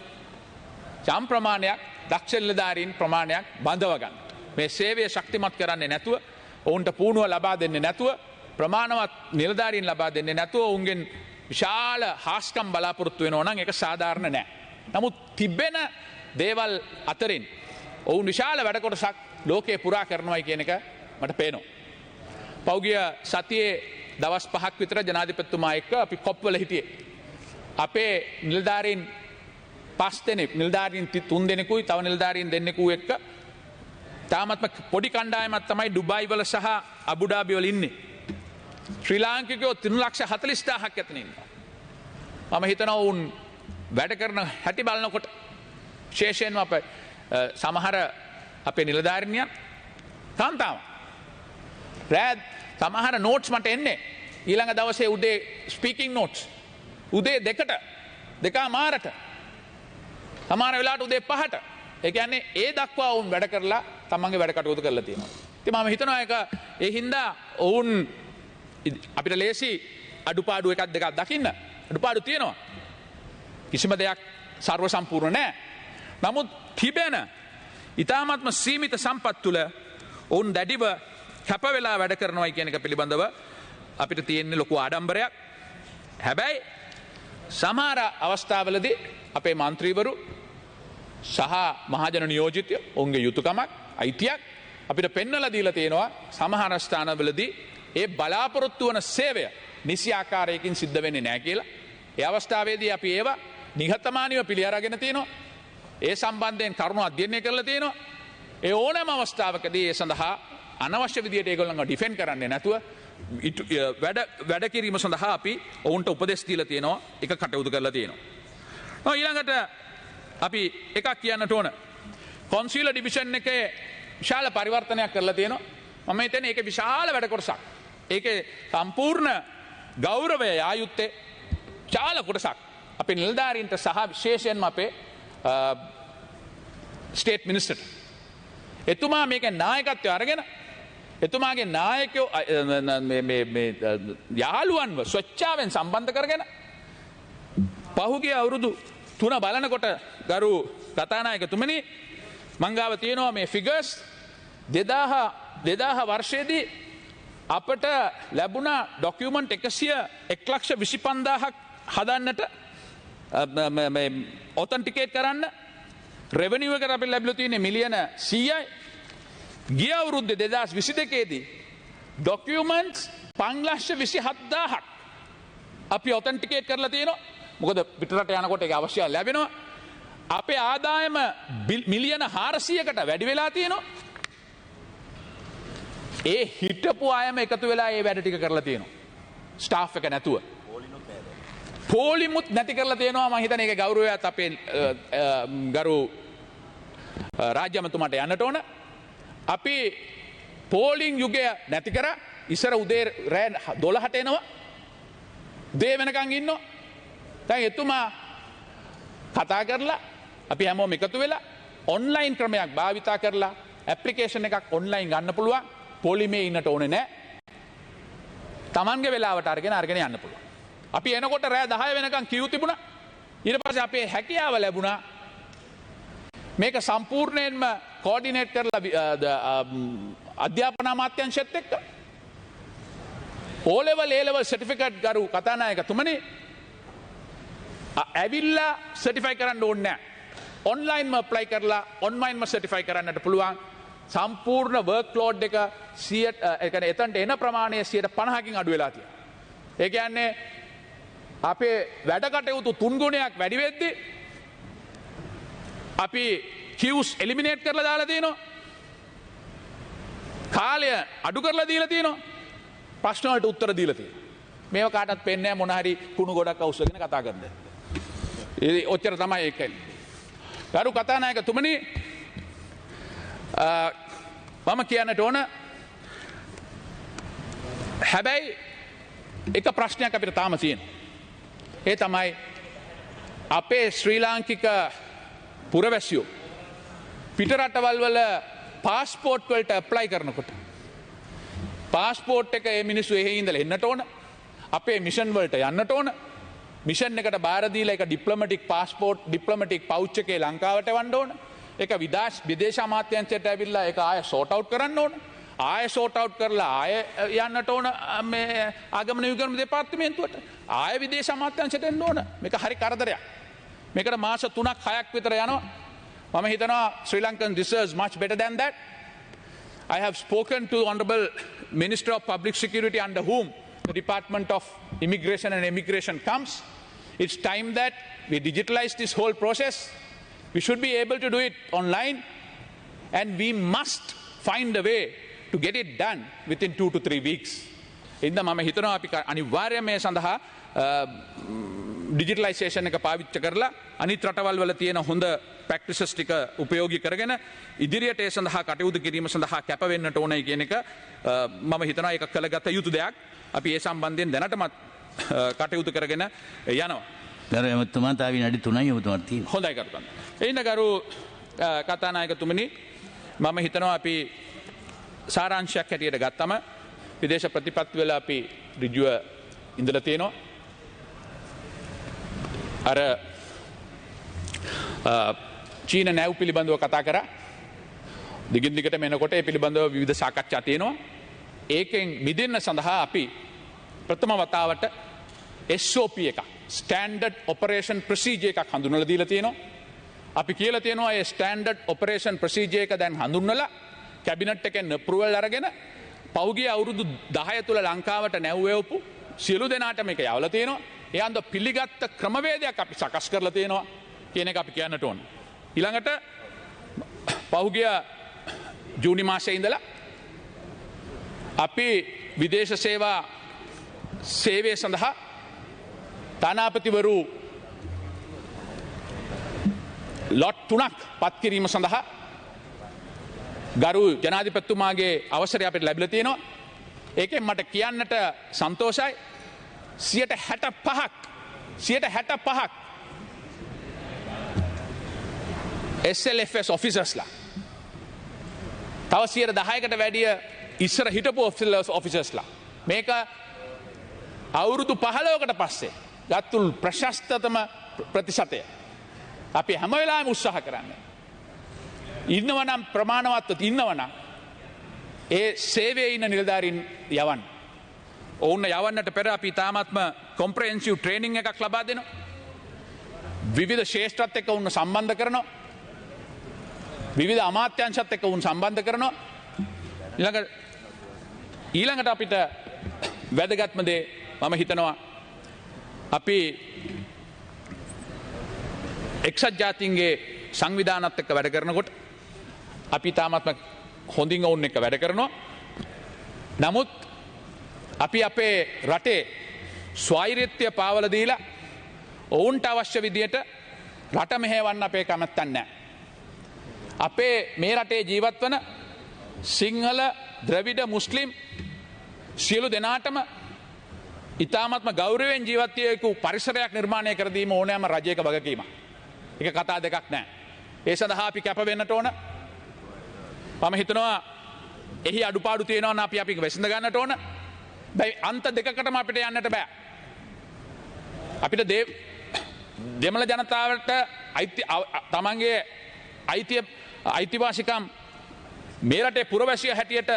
යම් ප්‍රමාණයක් දක්ෂ නිලධාරීන් ප්‍රමාණයක් බඳව ගන්න. මේ සේවය ශක්තිමත් කරන්නේ නැතුව, ඔවුන්ට පුහුණුව ලබා දෙන්නේ නැතුව, ප්‍රමාණවත් නිලධාරීන් ලබා දෙන්නේ නැතුව ඔවුන්ගෙන් විශාල හාස්කම් බලාපොරොත්තු වෙනවා නම් ඒක සාධාරණ නෑ. නමුත් තිබෙන දේවල් අතරින් ඔවුන් විශාල වැඩ කොටසක් ලෝකේ පුරා කරනවායි කියන එක මට පේනවා. පෞගිය සතියේ දවස් 5ක් විතර ජනාධිපතිතුමා එක්ක අපි කොප්වල හිටියේ. අපේ නිලධාරීන් 5 දෙනෙක්, නිලධාරීන් 3 දෙනෙකුයි තව නිලධාරීන් දෙන්නෙකු එක්ක තාමත්ම පොඩි කණ්ඩායමක් තමයි ඩුබායි වල සහ අබුඩාබි වල ඉන්නේ. ශ්‍රී ලාංකිකයෝ 3,40,000ක් එතන ඉන්නවා. මම හිතනවා උන් වැඩ කරන හැටි බලනකොට විශේෂයෙන්ම අපේ සමහර අපේ නිලධාරිනියන් කාන්තාව රෑත් සමහර නෝට්ස් මට එන්නේ ඊළඟ දවසේ උදේ ස්පීකින් නෝට්ස් උදේ 2ට 2:00 සමහර වෙලාවට උදේ 5ට. ඒ කියන්නේ ඒ දක්වා වුන් වැඩ කරලා තමන්ගේ වැඩ කටයුතු කරලා තියෙනවා. ඉතින් මම හිතනවා ඒක ඒ හින්දා වුන් අපිට ලේසි අඩුපාඩු එකක් දෙකක් දකින්න. අඩුපාඩු තියෙනවා. කිසිම දෙයක් සර්ව සම්පූර්ණ නැහැ. නමුත් තිබෙන ඊ타මාත්ම සීමිත සම්පත් තුළ ඔවුන් දැඩිව කැප වෙලා වැඩ කරනවායි කියන එක පිළිබඳව අපිට තියෙන ලොකු ආඩම්බරයක්. හැබැයි සමහර අවස්ථාවලදී අපේ මන්ත්‍රීවරු සහ මහජන නියෝජිතය ඔවුන්ගේ යුතුයකමක් අයිතියක් අපිට පෙන්වලා දීලා තියෙනවා. සමහර ස්ථානවලදී ඒ බලාපොරොත්තු වන සේවය නිසි ආකාරයකින් සිද්ධ වෙන්නේ නැහැ කියලා. ඒ අවස්ථාවේදී අපි ඒවා නිහතමානීව පිළි අරගෙන තියෙනවා. ඒ සම්බන්ධයෙන් කරුණු අධ්‍යයනය කරලා තියෙනවා. ඒ ඕනෑම අවස්ථාවකදී ඒ සඳහා අනවශ්‍ය විදියට ඒගොල්ලන්ව ඩිෆෙන්ඩ් කරන්නේ නැතුව වැඩ කිරීම සඳහා අපි ඔවුන්ට උපදෙස් දීලා තියෙනවා. එක කටයුතු කරලා තියෙනවා. ඊළඟට අපි එකක් කියන්නට ඕන. කොන්සියුලර් ඩිවිෂන් එකේ විශාල පරිවර්තනයක් කරලා තියෙනවා. මම හිතන්නේ ඒක විශාල වැඩ කොටසක්. ඒකේ සම්පූර්ණ ගෞරවය ආයුත්තේ විශාල කොටසක් අපේ නිලධාරීන්ට සහ විශේෂයෙන්ම අපේ ස්ටේට් මිනිස්ටර්ට. එතුමා මේකේ නායකත්වය අරගෙන එතුමාගේ නායකයෝ යාළුවන්ව ස්වච්ඡාවෙන් සම්බන්ධ කරගෙන පහුගිය අවුරුදු 3 බලනකොට ගරු කතානායකතුමනි මං ගාව තියෙනවා මේ ෆිගර්ස් 2000 වර්ෂයේදී අපට ලැබුණා ඩොකියුමන්ට් 1,25,000ක් හදන්නට ඔතෙන්ටිකේට් කරන්න රෙවෙනියු එකට අපිට ලැබිලා තියෙන්නේ මිලියන 100යි. ගිය අවුරුද්දේ 2022 දී ඩොකියුමන්ට්ස් 5,27,000ක් අපි ඔතෙන්ටිකේට් කරලා තියෙනවා. මොකද පිටරට යනකොට ඒක අවශ්‍ය ලැබෙනවා. අපේ ආදායම මිලියන 400කට වැඩි වෙලා තියෙනවා. ඒ හිටපු අයම එකතු වෙලා ඒ වැඩ ටික කරලා තියෙනවා. ස්ටාෆ් එක නැතුව. පොලිමුත් නැති කරලා තියෙනවා. මම හිතන්නේ ඒකේ ගෞරවයත් අපේ ගරු රාජ්‍ය අමාත්‍යතුමාට යන්නට ඕන. අපි පෝලිං යුගය නැති කරා. ඉස්සර උදේ රෑ 12ට එනවා. දේ වෙනකන් ඉන්නවා. දැන් එතුමා කතා කරලා අපි හැමෝම එකතු වෙලා ඔන්ලයින් ක්‍රමයක් භාවිතා කරලා ඇප්ලිකේෂන් එකක් ඔන්ලයින් ගන්න පුළුවන්. පොලිමේ ඉන්නට ඕනේ නැහැ. Tamange වෙලාවට අරගෙන යන්න පුළුවන්. අපි එනකොට රෑ 10 වෙනකන් කියු තිබුණා. ඊට පස්සේ අපේ හැකියාව ලැබුණා මේක සම්පූර්ණයෙන්ම කෝඩිනේට් කරලා අධ්‍යාපන අමාත්‍යාංශයත් එක්ක O level A level certificate ගරු කතානායකතුමනි ඇවිල්ලා සර්ටිෆයි කරන්න ඕනේ නැහැ. ඔන්ලයින්ම ඇප්ලයි කරලා ඔන්ලයින්ම සර්ටිෆයි කරන්නට පුළුවන්. සම්පූර්ණ වර්ක් ලෝඩ් එක 100 එතනට එන ප්‍රමාණය 50%කින් අඩු වෙලා තියෙනවා. ඒ කියන්නේ අපේ වැඩ කටයුතු 3 ගුණයක් වැඩි වෙද්දී අපි queues eliminate කරලා දාලා තියෙනවා. කාලය අඩු කරලා දීලා තියෙනවා. ප්‍රශ්න වලට උත්තර දීලා තියෙනවා. මේව කාටවත් පෙන්නේ නැහැ මොන හරි කුණු ගොඩක් අවශ්‍යගෙන කතා කරන්න. ඒ ඔච්චර තමයි ඒකයි. ගරු කතානායකතුමනි මම කියන්නට ඕන හැබැයි එක ප්‍රශ්නයක් අපිට තාම තියෙනවා. ඒ තමයි අපේ ශ්‍රී ලාංකික පුරවැසියෝ පිට රටවල් වල පාස්පෝර්ට් වලට ඇප්ලයි කරනකොට පාස්පෝර්ට් එක ඒ මිනිස්සු එහෙ ඉඳලා එන්නට ඕන. අපේ මිෂන් වලට යන්නට ඕන. මිෂන් එකට බාර දීලා ඒක ඩිප්ලොමැටික් පාස්පෝර්ට් ඩිප්ලොමැටික් පවුච් එකේ ලංකාවට එවන්න ඕන. ඒක විදේශ අමාත්‍යාංශයට ඇවිල්ලා ඒක ආයෙ සෝට් අවුට් කරන්න ඕන. ආයෙ සෝට් අවුට් කරලා ආයෙ යන්නට ඕන මේ ආගමන විගමන දෙපාර්තමේන්තුවට. ආයෙ විදේශ අමාත්‍යාංශයට එන්න ඕන. මේක හරි කරදරයක්. මේකට මාස 3ක් 6ක් විතර යනවා. මම හිතනවා Sri Lankan deserves much better than that. I have spoken to Honorable Minister of Public Security under whom the Department of Immigration and Immigration comes. It's time that we digitalize this whole process. We should be able to do it online and we must find a way to get it done within 2 to 3 weeks. Inda mama hitanawa api අනිවාර්යයෙන් මේ සඳහා digitalisation එක පාවිච්චි කරලා අනිත් රටවල් වල තියෙන හොඳ ප්‍රැක්ටිසස් ටික උපයෝගී කරගෙන ඉදිරියට ඒ සඳහා කටයුතු කිරීම සඳහා කැප වෙන්නට ඕනයි කියන එක මම හිතනවා ඒක කළගත යුතු දෙයක්. අපි ඒ සම්බන්ධයෙන් දැනටමත් කටයුතු කරගෙන යනවා. ගරු එමතුමා තා විනාඩි 3යි ඔබතුමාට තියෙනවා. හොඳයි කරුතුමනි. එයින් ගරු කතානායකතුමනි මම හිතනවා අපි සාරාංශයක් හැටියට ගත්තම විදේශ ප්‍රතිපත්ති වල අපි ඍජුව ඉඳලා තියෙනවා. අර චීන නැව් පිළිබඳව කතා කරා. දිගින් දිගට මෙනකොට ඒ පිළිබඳව විවිධ සාකච්ඡා තියෙනවා. ඒකෙන් මිදෙන්න සඳහා අපි ප්‍රථම වතාවට SOP එක ස්ටෑන්ඩඩ් ඔපරේෂන් ප්‍රොසීජර් එකක් හඳුන්වලා දීලා තියෙනවා. අපි කියලා තියෙනවා ඒ ස්ටෑන්ඩඩ් ඔපරේෂන් ප්‍රොසීජර් එක දැන් හඳුන්වලා කැබිනට් එකෙන් අප්‍රූවල් අරගෙන පහුගිය අවුරුදු 10 තුල ලංකාවට නැව් එවපු සියලු දෙනාට මේක යවලා තියෙනවා. ඒ අන්ද පිළිගත් ක්‍රමවේදයක් අපි සකස් කරලා තියෙනවා කියන එක අපි කියන්නට ඕන. ඊළඟට පහුගිය ජූනි මාසයේ ඉඳලා අපි විදේශ සේවා සේවය සඳහා තානාපතිවරු ලොට් 3ක් පත් කිරීම සඳහා ගරු ජනාධිපතිතුමාගේ අවසරය අපිට ලැබිලා තියෙනවා. ඒකෙන් මට කියන්නට සන්තෝෂයි 65% SLFS officersලා. තව 10%කට වැඩිය ඉස්සර හිටපු officersලා. මේක අවුරුදු 15කට පස්සේ ගත්තු ප්‍රශස්තතම ප්‍රතිශතය. අපි හැම වෙලාවෙම උත්සාහ කරන්නේ. ඉන්නවනම් ප්‍රමාණවත්ව ඉන්නවනම් ඒ සේවයේ ඉන්න නිලධාරීන් යවන්න. ඔවුන් යවන්නට පෙර අපි තාමත්ම කොම්ප්‍රෙහෙන්සිව් ට්‍රේනින් එකක් ලබා දෙනවා. විවිධ ශේෂ්ත්‍රත් එක්ක උන් සම්බන්ධ කරනවා. විවිධ අමාත්‍යංශත් එක්ක උන් සම්බන්ධ කරනවා. ඊළඟට අපිට වැදගත්ම දේ මම හිතනවා අපි එක්සත් ජාතීන්ගේ සංවිධානත් එක්ක වැඩ කරනකොට අපි තාමත්ම හොඳින් ඔවුන් එක්ක වැඩ කරනවා. නමුත් අපි අපේ රටේ ස්වෛරීත්වය පාවල දීලා ඔවුන්ට අවශ්‍ය විදියට රට මෙහෙවන්න අපේ කැමැත්තක් නැහැ. අපේ මේ රටේ ජීවත් වන සිංහල ද්‍රවිඩ මුස්ලිම් සියලු දෙනාටම ඉතාමත්ම ගෞරවයෙන් ජීවත් විය යුතු පරිසරයක් නිර්මාණය කර දීම ඕනෑම රජයක වගකීමක්. ඒක කතා දෙකක් නැහැ. ඒ සඳහා අපි කැප වෙන්නට ඕන. මම හිතනවා එහි අඩුපාඩු තියෙනවා නම් අපි විසඳ ගන්නට ඕන. බයි අන්ත දෙකකටම අපිට යන්නට බෑ. අපිට දෙමළ ජනතාවට තමන්ගේ අයිතිවාසිකම් මේ රටේ පුරවැසිය හැටියට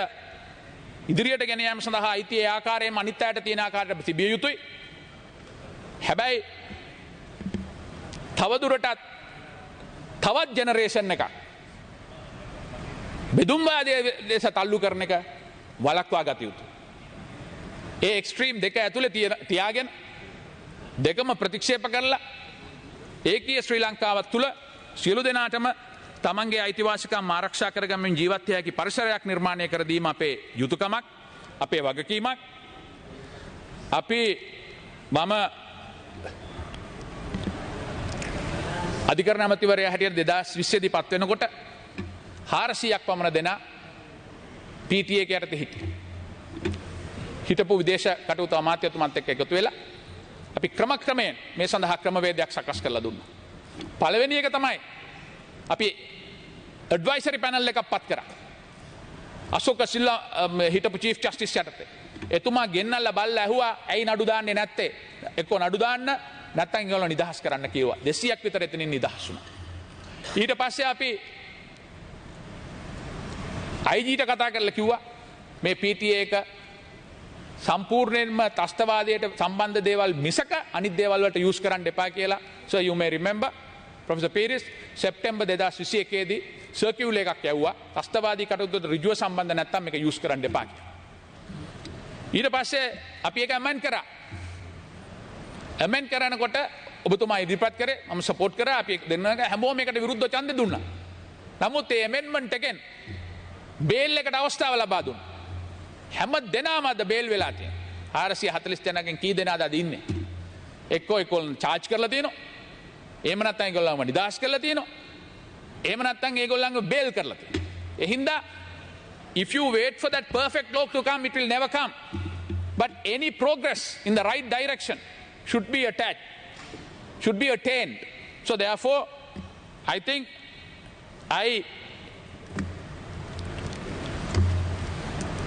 ඉදිරියට ගෙන යාම සඳහා අයිතිය ඒ ආකාරයෙන්ම අනිත් අයට තියෙන ආකාරයට තිබිය යුතුයි. හැබැයි තවදුරටත් තවත් ජෙනරේෂන් එකක් බෙදුම්වාදයේ ලෙස තල්ලු කරන එක වළක්වා ගත යුතුයි. ඒ එක්ස්ට්‍රීම් දෙක ඇතුලේ තියාගෙන දෙකම ප්‍රතික්ෂේප කරලා ඒකීය ශ්‍රී ලංකාවත් තුළ සියලු දෙනාටම තමන්ගේ අයිතිවාසිකම් ආරක්ෂා කරගමින් ජීවත් විය හැකි පරිසරයක් නිර්මාණය කර දීම අපේ යුතුයකමක්, අපේ වගකීමක්. අපි මම අධිකරණ ඇමතිවරයා හැටියට 2020 දී පත් වෙනකොට 400ක් පමණ දෙනා PTA එක යටතේ හිටියේ. හිටපු විදේශ කටයුතු අමාත්‍යතුමත් එක්ක එකතු වෙලා අපි ක්‍රමක්‍රමයෙන් මේ සඳහා ක්‍රමවේදයක් සකස් කරලා දුන්නා. පළවෙනි එක තමයි අපි ඇඩ්වයිසරි පැනල් එකක් පත් කරා. අශෝක සිල්වා හිටපු චීෆ් ජස්ටිස් යටතේ. එතුමා ගෙන්නල්ලා බල්ලා ඇහුවා ඇයි නඩු දාන්නේ නැත්තේ? එක්කෝ නඩු දාන්න නැත්නම් ඒගොල්ලෝ නිදහස් කරන්න කිව්වා. 200ක් විතර එතනින් නිදහස් වුණා. ඊට පස්සේ අපි IGට කතා කරලා කිව්වා මේ PTA එක සම්පූර්ණයෙන්ම ත්‍රස්තවාදයට සම්බන්ධ දේවල් මිසක අනිත් දේවල් වලට යූස් කරන්න එපා කියලා. So you may remember Professor Pires සැප්තැම්බර් 2021 දී සර්කියුලර් එකක් යවුවා. ත්‍රස්තවාදී කටයුතුට ඍජුව සම්බන්ධ නැත්නම් මේක යූස් කරන්න එපා කියලා. ඊට පස්සේ අපි ඒක ඇමෙන්ඩ් කරා. ඇමෙන්ඩ් කරනකොට ඔබතුමා ඉදිරිපත් කරේ මම සපෝට් කරා. අපි දෙන්නක හැමෝම මේකට විරුද්ධව ඡන්දෙ දුන්නා. නමුත් මේ ඇමෙන්ඩ්මන්ට් එකෙන් බේල් එකට අවස්ථාව ලබා දුන්නා. හැම දෙනාම අද බේල් වෙලා තියෙනවා. 440 දෙනාගෙන් කී දෙනාද අද ඉන්නේ? එක්කෝ ඒගොල්ලන් charge කරලා තියෙනවා. එහෙම නැත්නම් ඒගොල්ලන්ව නිදහස් කරලා තියෙනවා. එහෙම නැත්නම් ඒගොල්ලන්ව බේල් කරලා තියෙනවා. ඒ හින්දා if you wait for that perfect law to come, it will never come. But any progress in the right direction should be attained. So therefore, I think I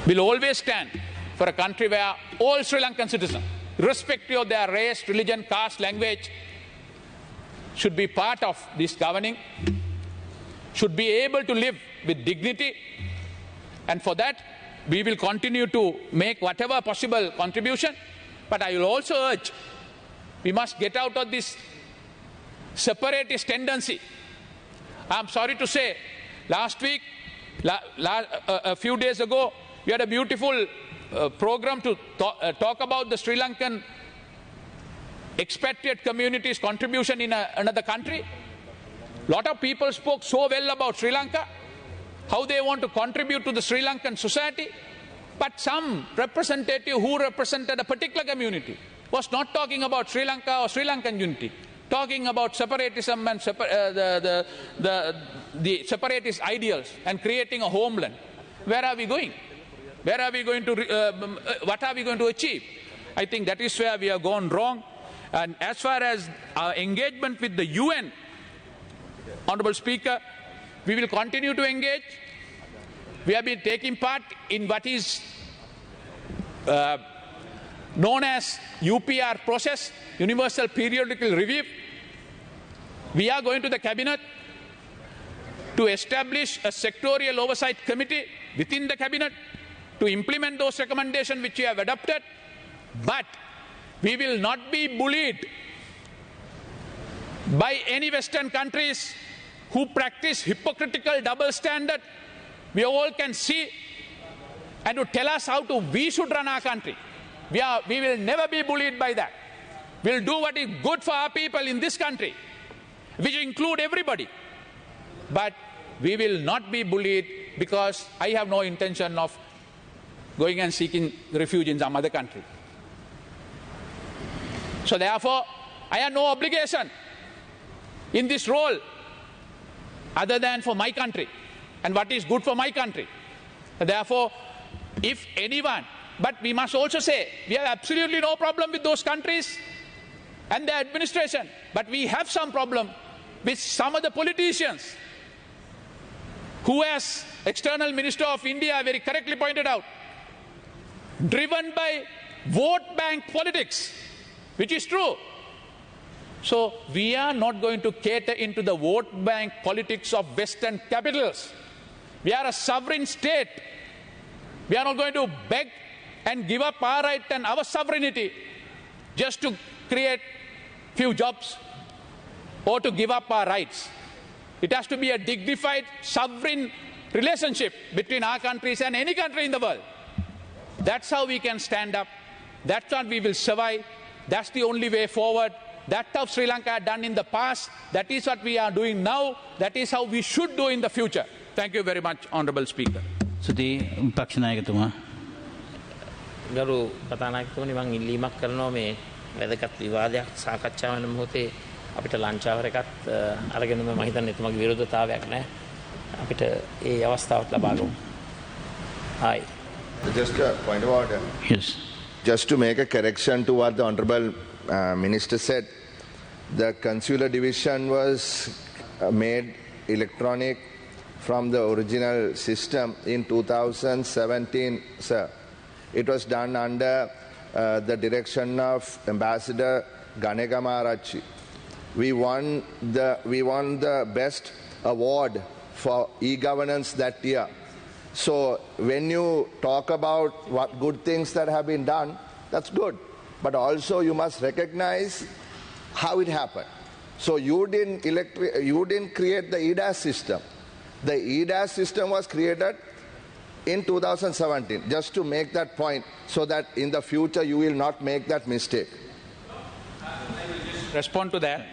will always stand for a country where all Sri Lankan citizens, irrespective of their race, religion, caste, language, should be part of this governing, should be able to live with dignity. And for that, we will continue to make whatever possible contribution. But I will also urge, we must get out of this separatist tendency. I'm sorry to say, last week, a few days ago, we had a beautiful program to talk about the Sri Lankan expatriate community's contribution in another country. Lot of people spoke so well about Sri Lanka, how they want to contribute to the Sri Lankan society, but some representative who represented a particular community was not talking about Sri Lanka or Sri Lankan unity, talking about separatism and the separatist ideals and creating a homeland. Where are we going? Where are we going to, what are we going to achieve? I think that is where we have gone wrong. And as far as our engagement with the UN, Honorable Speaker, we will continue to engage. We have been taking part in what is known as UPR process, Universal Periodical Review. We are going to the Cabinet to establish a sectorial oversight committee within the Cabinet to implement those recommendations which we have adopted. But we will not be bullied by any Western countries who practice hypocritical double standard. We all can see and to tell us how we should run our country. We will never be bullied by that. We'll do what is good for our people in this country, which include everybody. But we will not be bullied because I have no intention of going and seeking refuge in some other country. So therefore, I have no obligation in this role other than for my country and what is good for my country. Therefore, if anyone, but we must also say, we have absolutely no problem with those countries and their administration, but we have some problem with some of the politicians who, as External Minister of India very correctly pointed out, driven by vote bank politics, which is true. So we are not going to cater into the vote bank politics of Western capitals. We are a sovereign state. We are not going to beg and give up our right and our sovereignty just to create few jobs or to give up our rights. It has to be a dignified, sovereign relationship between our countries and any country in the world. That's how we can stand up. That's how we will survive. That's the only way forward. That of Sri Lanka had done in the past. That is what we are doing now. That is how we should do in the future. Thank you very much, Honourable Speaker. සුදී පක්ෂනායකතුමා. ගරු කතානායකතුමනි මම ඉල්ලීමක් කරනවා මේ වැදගත් විවාදයක් සාකච්ඡා වෙන මොහොතේ අපිට ලංචාවර එකත් අරගෙන මම හිතන්නේ එතුමාගේ විරෝධතාවයක් නැහැ. අපිට ඒ අවස්ථාවත් ලබා ගමු. Hi. Just a point of order. Yes. Just to make a correction to what the Honourable Minister said, the consular division was made electronic from the original system in 2017, sir. It was done under the direction of Ambassador Ganegamarachi. We won the best award for e-governance that year. So when you talk about what good things that have been done, that's good. But also you must recognize how it happened. So you didn't create the EDAS system. The EDAS system was created in 2017, just to make that point, so that in the future you will not make that mistake. Respond to that.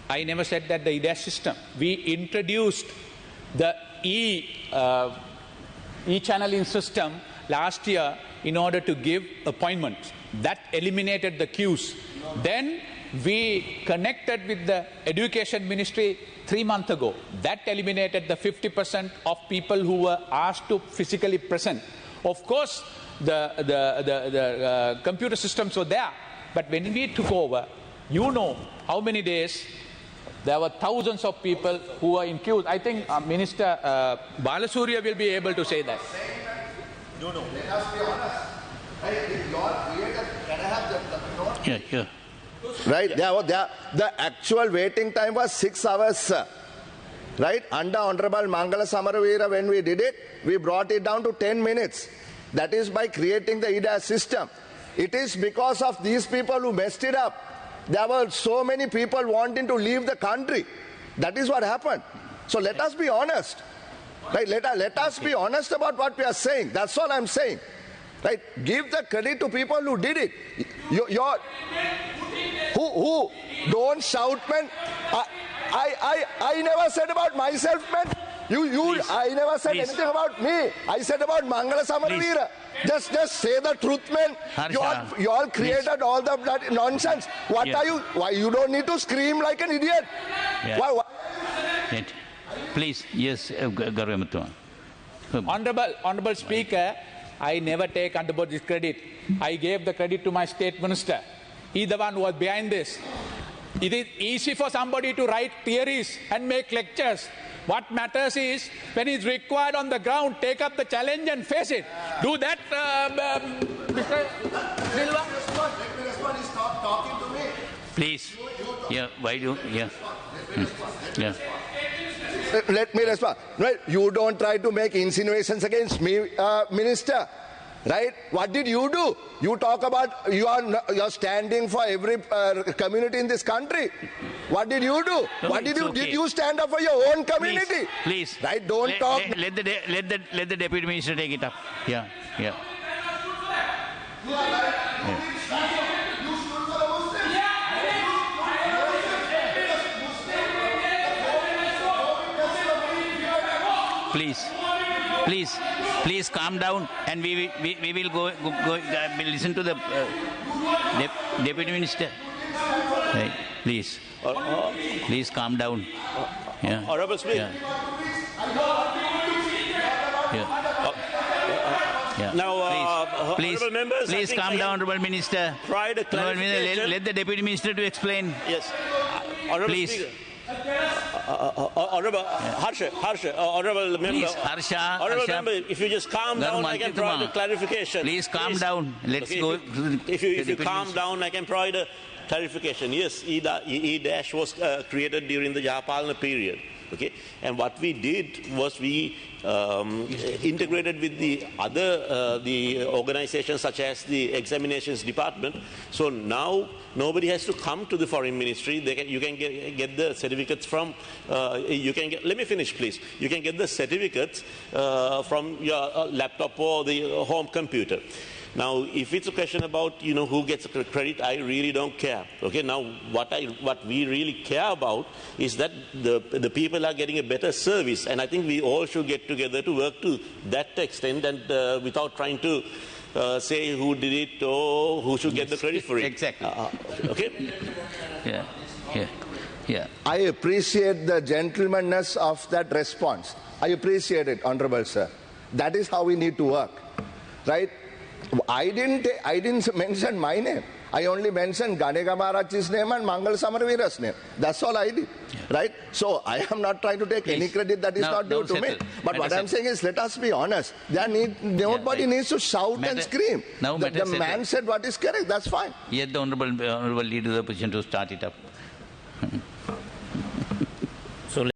I never said that the EDAS system. We introduced the e-channeling system last year in order to give appointments. That eliminated the queues. Then we connected with the Education Ministry 3 months ago. That eliminated the 50% of people who were asked to physically present. Of course, the computer systems were there. But when we took over, you know how many days there were thousands of people who were in queues. I think Minister Balasuriya will be able to say that. No. Let us be honest. Right? If you are created, can I have the note? Yeah. Right? The actual waiting time was 6 hours, sir. Right? Under Honorable Mangala Samaravira, when we did it, we brought it down to 10 minutes. That is by creating the EDAS system. It is because of these people who messed it up. There were so many people wanting to leave the country. That is what happened. So let us be honest. Right? Let us be honest about what we are saying. That's all I'm saying. Right? Give the credit to people who did it. Who? Don't shout, man. I never said about myself, man. I never said anything about me. I said about Mangala Samaravira. Just say the truth, man. You all created all the nonsense. What are you? Why you don't need to scream like an idiot? Yeah. Why? Please, yes, Garumatuma. Honourable Speaker, I never take under this credit. I gave the credit to my State Minister. He the one who was behind this. It is easy for somebody to write theories and make lectures. What matters is, when it's required on the ground, take up the challenge and face it. Do that, Mr. Silva. Let me respond. Stop talking to me. Please. Yeah, why do? Yeah. Yeah. Let me respond. Right? You don't try to make insinuations against me, Minister. Right? What did you do? You talk about you're standing for every community in this country. What did you do? No, what did you okay. Did you stand up for your own community? Please. Right? Don't talk. Let the Deputy Minister take it up. Yeah. Please calm down, and we will go listen to the Deputy Minister. Right. Please calm down. Yeah. Honourable Speaker. Yeah. Now, please honourable members, please calm down, Honourable Minister. Tried a clarification. Let the Deputy Minister to explain. Yes. Honourable Please. Speaker. Honourable Harsha, honourable member. Please, Harsha. Honourable member, if you just calm down, I can provide a clarification. Please calm down. Let's go. If you calm down, I can provide a clarification. Yes, E-Dash was created during the Jahapalana period. Okay, and what we did was we integrated with the other the organizations such as the examinations department. So now nobody has to come to the foreign ministry. You can get the certificates from. Let me finish, please. You can get the certificates from your laptop or the home computer. Now, if it's a question about, who gets the credit, I really don't care. Okay, now what we really care about is that the people are getting a better service, and I think we all should get together to work to that extent, and without trying to say who did it or who should get the credit for it. Exactly. Okay? Yeah. I appreciate the gentlemanness of that response. I appreciate it, Honorable Sir. That is how we need to work, right? I didn't mention my name. I only mentioned Ganegamarachi's name and Mangal Samarveera's name. That's all I did, right? So I am not trying to take any credit that is not due to me. But what I'm saying is, let us be honest. Nobody needs to shout and scream. Now the man said what is correct. That's fine. Yet the honorable leader of the opposition to start it up.